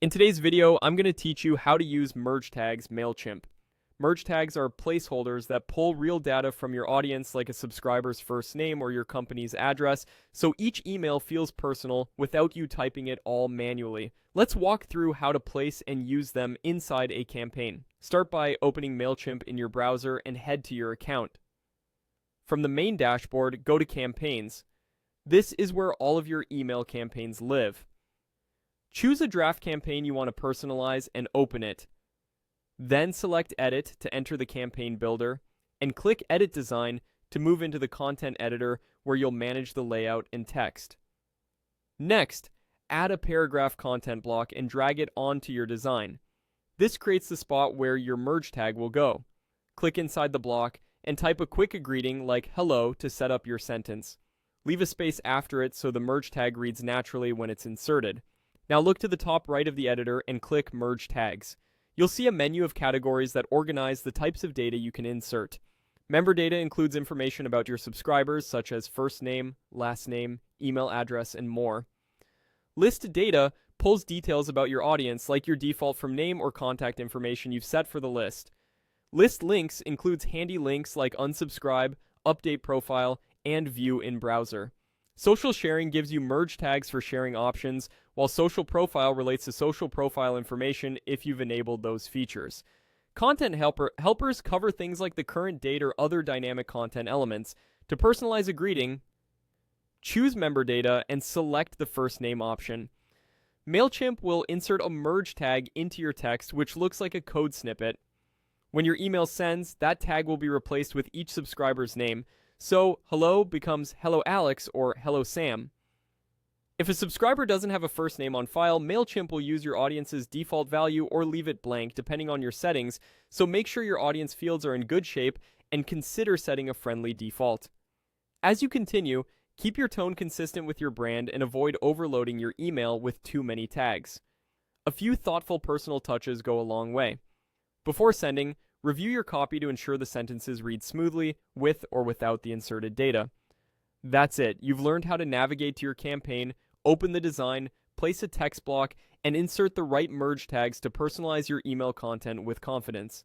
In today's video, I'm going to teach you how to use merge tags Mailchimp. Merge tags are placeholders that pull real data from your audience, like a subscriber's first name or your company's address, so each email feels personal without you typing it all manually. Let's walk through how to place and use them inside a campaign. Start by opening Mailchimp in your browser and head to your account. From the main dashboard, go to Campaigns. This is where all of your email campaigns live. Choose a draft campaign you want to personalize and open it. Then select Edit to enter the campaign builder, and click Edit Design to move into the content editor where you'll manage the layout and text. Next, add a paragraph content block and drag it onto your design. This creates the spot where your merge tag will go. Click inside the block and type a quick greeting like hello to set up your sentence. Leave a space after it so the merge tag reads naturally when it's inserted. Now look to the top right of the editor and click Merge Tags. You'll see a menu of categories that organize the types of data you can insert. Member data includes information about your subscribers, such as first name, last name, email address, and more. List data pulls details about your audience, like your default from name or contact information you've set for the list. List links includes handy links like unsubscribe, update profile, and view in browser. Social sharing gives you merge tags for sharing options, while social profile relates to social profile information if you've enabled those features. Content helpers cover things like the current date or other dynamic content elements. To personalize a greeting, choose member data and select the first name option. Mailchimp will insert a merge tag into your text, which looks like a code snippet. When your email sends, that tag will be replaced with each subscriber's name. So, hello becomes hello Alex or hello Sam. If a subscriber doesn't have a first name on file, Mailchimp will use your audience's default value or leave it blank depending on your settings, so make sure your audience fields are in good shape and consider setting a friendly default. As you continue, keep your tone consistent with your brand and avoid overloading your email with too many tags. A few thoughtful personal touches go a long way. Before sending, review your copy to ensure the sentences read smoothly with or without the inserted data. That's it. You've learned how to navigate to your campaign, open the design, place a text block, and insert the right merge tags to personalize your email content with confidence.